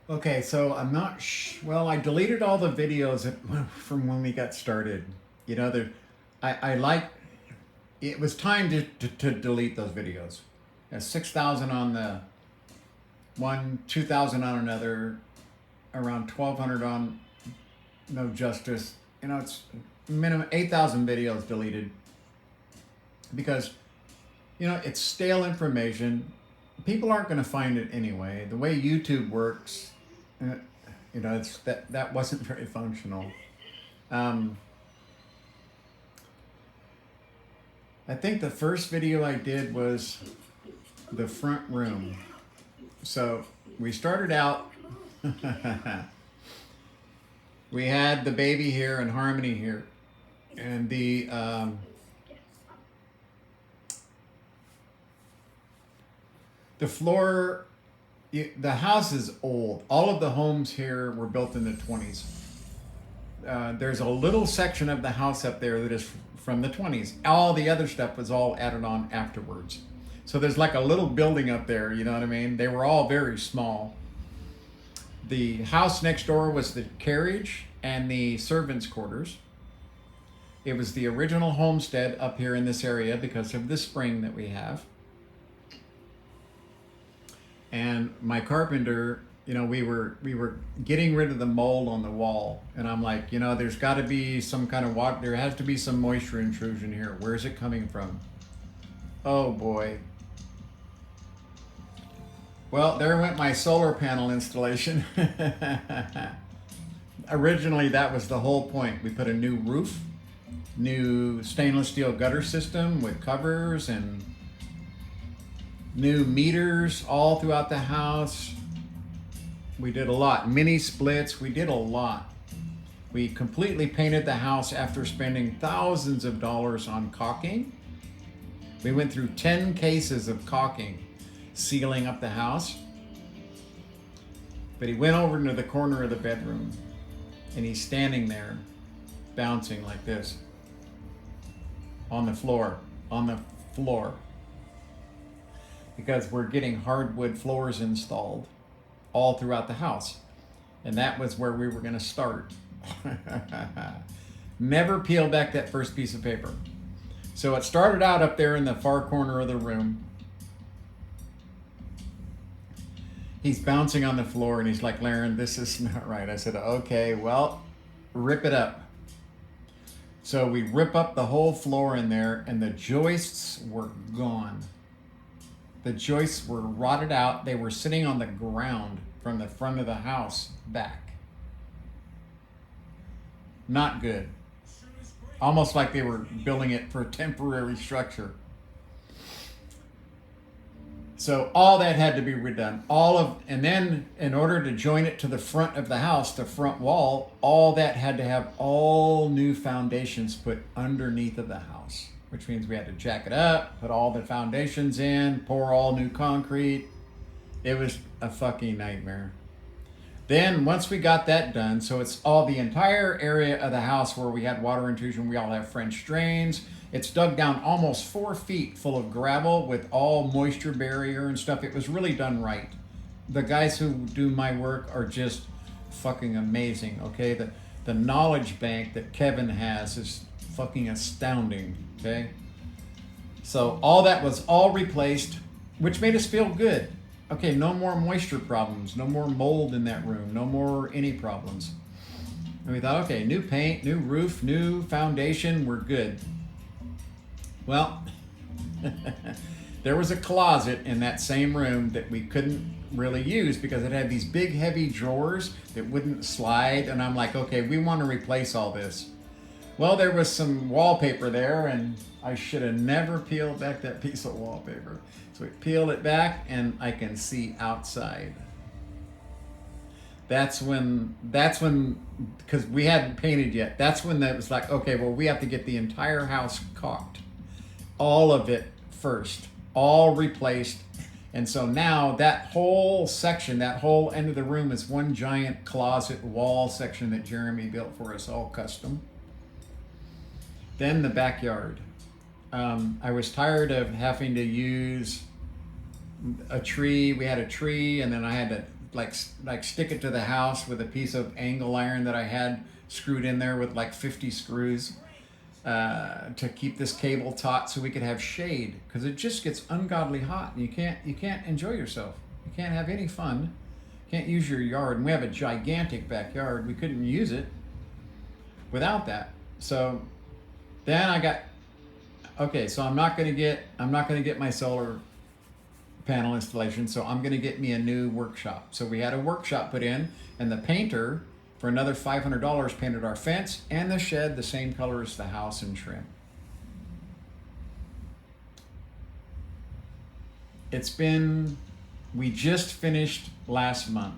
Okay, so I'm not well, I deleted all the videos from when we got started. You know, I like, it was time to delete those videos. 6,000 on the one, 2,000 on another, around 1,200 on No Justice. You know, it's minimum 8,000 videos deleted because, you know, it's stale information. People aren't going to find it anyway. The way YouTube works, uh, you know, it's that wasn't very functional. Um, I think the first video I did was the front room. So we started out. We had the baby here and Harmony here, and the floor. The house is old. All of the homes here were built in the 20s. There's a little section of the house up there that is from the 20s. All the other stuff was all added on afterwards. So there's like a little building up there, you know what I mean? They were all very small. The house next door was the carriage and the servants' quarters. It was the original homestead up here in this area because of the spring that we have. And my carpenter, you know, we were getting rid of the mold on the wall, and I'm like, you know, there's got to be some kind of water. There has to be some moisture intrusion here. Where's it coming from? Oh boy. Well, there went my solar panel installation. Originally, that was the whole point. We put a new roof, new stainless steel gutter system with covers, and new meters all throughout the house. We did a lot. Mini splits. We did a lot. We completely painted the house after spending thousands of dollars on caulking. We went through 10 cases of caulking, sealing up the house. But he went over into the corner of the bedroom, and he's standing there, bouncing like this on the floor, because we're getting hardwood floors installed all throughout the house. And that was where we were going to start. Never peel back that first piece of paper. So it started out up there in the far corner of the room. He's bouncing on the floor and he's like, Laren, this is not right. I said, okay, well, rip it up. So we rip up the whole floor in there, and the joists were gone. The joists were rotted out. They were sitting on the ground from the front of the house back. Not good. Almost like they were building it for a temporary structure. So all that had to be redone. And then in order to join it to the front of the house, the front wall, all that had to have all new foundations put underneath of the house, which means we had to jack it up, put all the foundations in, pour all new concrete. It was a fucking nightmare. Then once we got that done, so it's all the entire area of the house where we had water intrusion, we all have French drains. It's dug down almost 4 feet full of gravel with all moisture barrier and stuff. It was really done right. The guys who do my work are just fucking amazing, okay? The knowledge bank that Kevin has is fucking astounding, okay? So all that was all replaced, which made us feel good. Okay, no more moisture problems, no more mold in that room, no more any problems. And we thought, okay, new paint, new roof, new foundation, we're good. Well, there was a closet in that same room that we couldn't really use because it had these big heavy drawers that wouldn't slide, and I'm like, okay, we want to replace all this. Well, there was some wallpaper there, and I should have never peeled back that piece of wallpaper. So we peeled it back, and I can see outside. That's when, because we hadn't painted yet, that's when that was like, okay, well, we have to get the entire house caulked. All of it first, all replaced. And so now that whole section, that whole end of the room is one giant closet wall section that Jeremy built for us, all custom. Then the backyard. I was tired of having to use a tree. We had a tree, and then I had to like stick it to the house with a piece of angle iron that I had screwed in there with like 50 screws to keep this cable taut so we could have shade, because it just gets ungodly hot and you can't enjoy yourself. You can't have any fun. Can't use your yard, and we have a gigantic backyard. We couldn't use it without that. So then I got, okay, so I'm not going to get my solar panel installation, so I'm going to get me a new workshop. So we had a workshop put in, and the painter for another $500 painted our fence and the shed the same color as the house and trim. We just finished last month.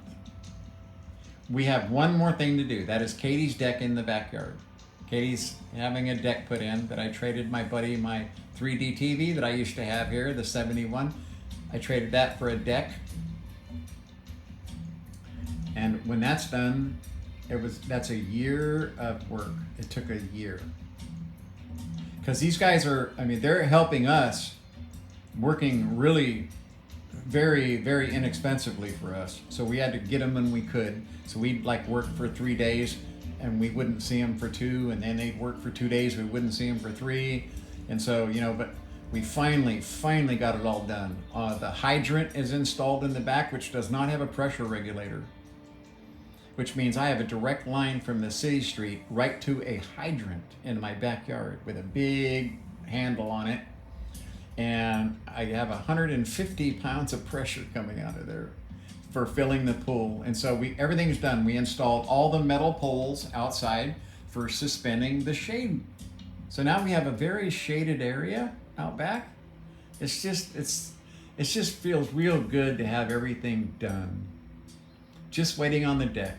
We have one more thing to do. That is Katie's deck in the backyard. Katie's having a deck put in that I traded my buddy my 3D TV that I used to have here, the 71. I traded that for a deck. And when that's done, that's a year of work. It took a year. Because these guys they're helping us, working really very, very inexpensively for us. So we had to get them when we could. So we'd like work for 3 days and we wouldn't see them for 2, and then they'd work for 2 days, we wouldn't see them for 3. And so, but we finally got it all done. The hydrant is installed in the back, which does not have a pressure regulator, which means I have a direct line from the city street right to a hydrant in my backyard with a big handle on it. And I have 150 pounds of pressure coming out of there for filling the pool. And so everything's done. We installed all the metal poles outside for suspending the shade. So now we have a very shaded area out back. It just feels real good to have everything done. Just waiting on the deck.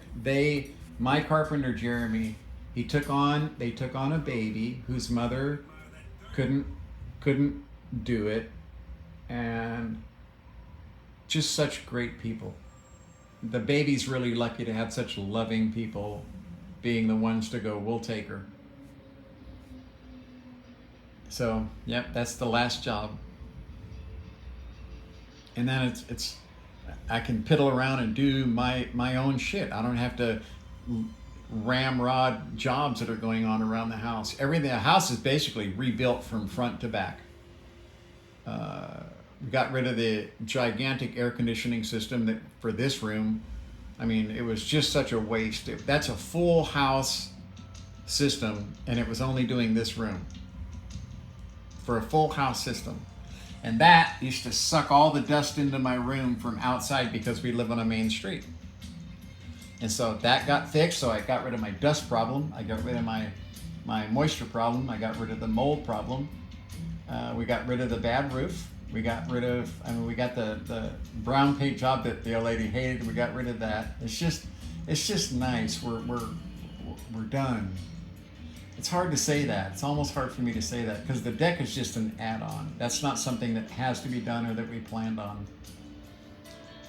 My carpenter Jeremy, they took on a baby whose mother couldn't do it, and just such great people. The baby's really lucky to have such loving people being the ones to go, we'll take her. So, yep, that's the last job. And then it's I can piddle around and do my own shit. I don't have to ramrod jobs that are going on around the house. The house is basically rebuilt from front to back. We got rid of the gigantic air conditioning system that for this room. It was just such a waste. That's a full house system, and it was only doing this room for a full house system. And that used to suck all the dust into my room from outside because we live on a main street. And so that got fixed, so I got rid of my dust problem. I got rid of my moisture problem. I got rid of the mold problem. We got rid of the bad roof. We got rid of, we got the brown paint job that the old lady hated. We got rid of that. It's just nice. We're done. It's hard to say that. It's almost hard for me to say that because the deck is just an add-on. That's not something that has to be done or that we planned on.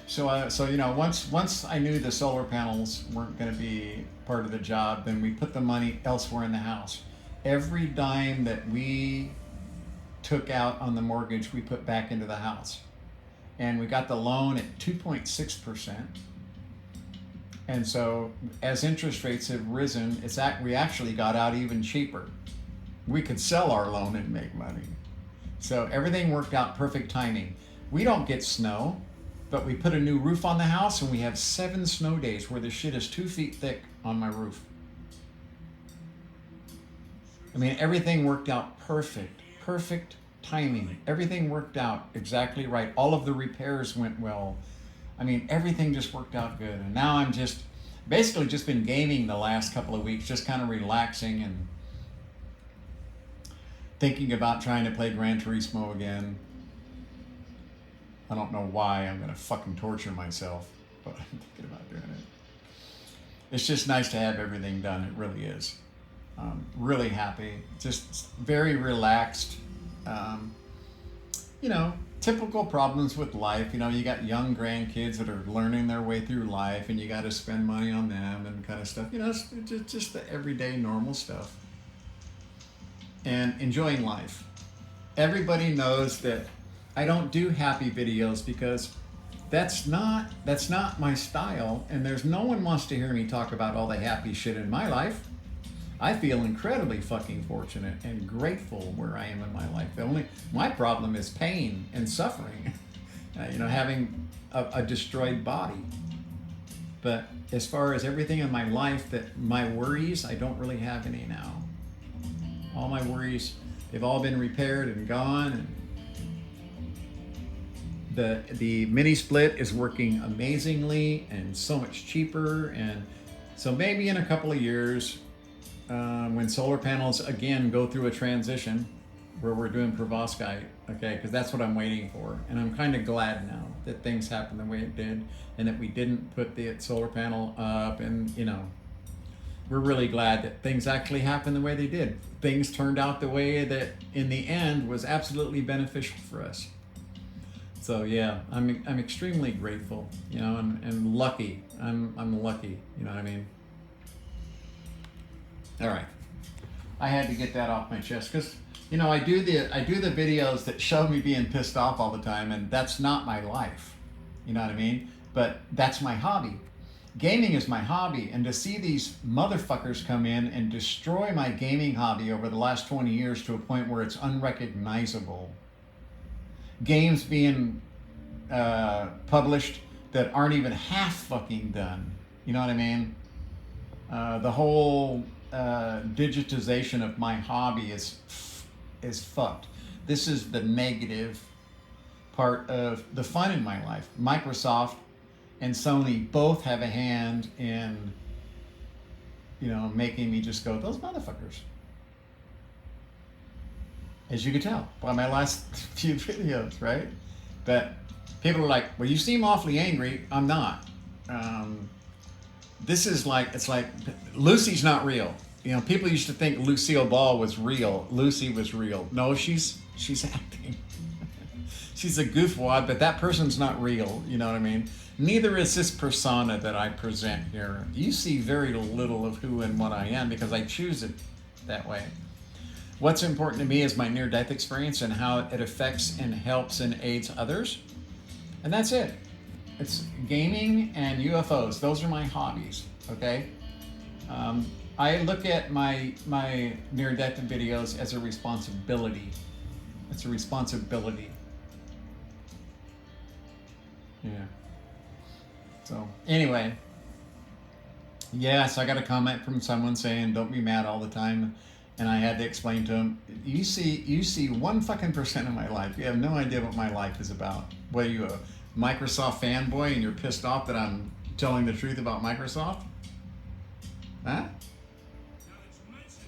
So once I knew the solar panels weren't going to be part of the job, then we put the money elsewhere in the house. Every dime that we took out on the mortgage, we put back into the house. And we got the loan at 2.6%. And so as interest rates have risen, we actually got out even cheaper. We could sell our loan and make money. So everything worked out perfect timing. We don't get snow, but we put a new roof on the house and we have 7 snow days where the shit is 2 feet thick on my roof. Everything worked out perfect timing. Everything worked out exactly right. All of the repairs went well. Everything just worked out good. And now I'm just been gaming the last couple of weeks, just kind of relaxing and thinking about trying to play Gran Turismo again. I don't know why I'm going to fucking torture myself, but I'm thinking about doing it. It's just nice to have everything done. It really is. Really happy. Just very relaxed. Typical problems with life. You got young grandkids that are learning their way through life and you got to spend money on them and kind of stuff. It's just the everyday normal stuff. And enjoying life. Everybody knows that I don't do happy videos because that's not my style, and there's no one wants to hear me talk about all the happy shit in my life. I feel incredibly fucking fortunate and grateful where I am in my life. My problem is pain and suffering, having a destroyed body. But as far as everything in my life, that my worries, I don't really have any now. All my worries, they've all been repaired and gone. And the mini split is working amazingly and so much cheaper. And so maybe in a couple of years, when solar panels again go through a transition where we're doing perovskite, okay, because that's what I'm waiting for. And I'm kind of glad now that things happened the way it did and that we didn't put the solar panel up. And, we're really glad that things actually happened the way they did. Things turned out the way that in the end was absolutely beneficial for us. So yeah, I'm extremely grateful, and lucky. I'm lucky, you know what I mean? All right. I had to get that off my chest because I do the videos that show me being pissed off all the time, and that's not my life. You know what I mean? But that's my hobby. Gaming is my hobby, and to see these motherfuckers come in and destroy my gaming hobby over the last 20 years to a point where it's unrecognizable. Games being published that aren't even half fucking done. You know what I mean? The whole digitization of my hobby is fucked. This is the negative part of the fun in my life. Microsoft and Sony both have a hand in, making me just go, those motherfuckers. As you can tell by my last few videos, right? But people are like, well, you seem awfully angry. I'm not. This is it's like Lucy's not real. People used to think Lucille Ball was real. Lucy was real. No, she's acting. She's a goofwad, but that person's not real. You know what I mean? Neither is this persona that I present here. You see very little of who and what I am because I choose it that way. What's important to me is my near-death experience and how it affects and helps and aids others. And that's it. It's gaming and UFOs. Those are my hobbies, okay? I look at my near-death videos as a responsibility. It's a responsibility. Yeah. So anyway, yes, I got a comment from someone saying, don't be mad all the time. And I had to explain to him, you see 1 fucking % of my life. You have no idea what my life is about. What are you, a Microsoft fanboy and you're pissed off that I'm telling the truth about Microsoft? Huh?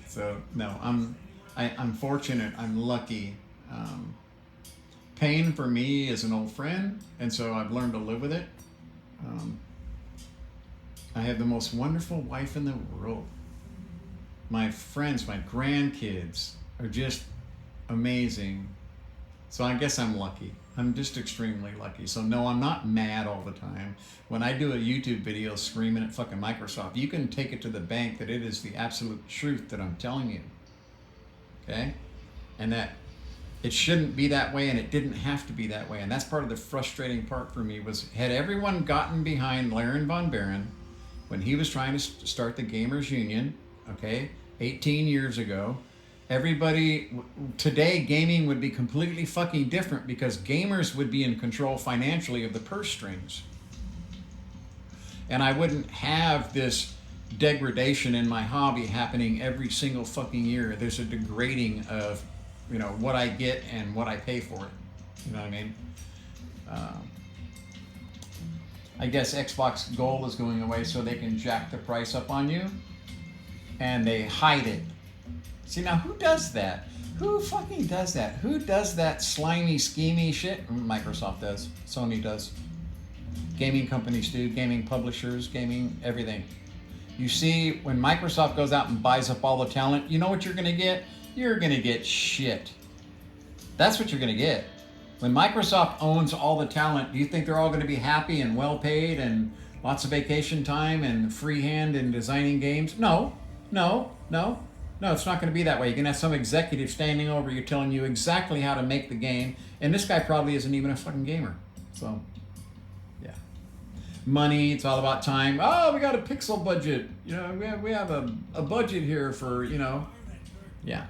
So no, I'm fortunate. I'm lucky. Pain for me is an old friend, and so I've learned to live with it. I have the most wonderful wife in the world. My friends, my grandkids are just amazing. So I guess I'm lucky. I'm just extremely lucky. So no, I'm not mad all the time. When I do a YouTube video screaming at fucking Microsoft, you can take it to the bank that it is the absolute truth that I'm telling you. Okay? And that it shouldn't be that way, and it didn't have to be that way. And that's part of the frustrating part for me was, had everyone gotten behind Laren von Baron when he was trying to start the Gamers Union, okay, 18 years ago, today gaming would be completely fucking different because gamers would be in control financially of the purse strings. And I wouldn't have this degradation in my hobby happening every single fucking year. There's a degrading of what I get and what I pay for it. You know what I mean? I guess Xbox Gold is going away so they can jack the price up on you. And they hide it. See, now who does that? Who fucking does that? Who does that slimy, schemy shit? Microsoft does. Sony does. Gaming companies do. Gaming publishers, gaming everything. You see, when Microsoft goes out and buys up all the talent, you know what you're going to get? You're going to get shit. That's what you're going to get. When Microsoft owns all the talent, do you think they're all going to be happy and well paid and lots of vacation time and free hand in designing games? No, it's not going to be that way. You're going to have some executive standing over you telling you exactly how to make the game, and this guy probably isn't even a fucking gamer. So, money. It's all about time. Oh, we got a pixel budget. You know, we have a budget here for, you know. Yeah.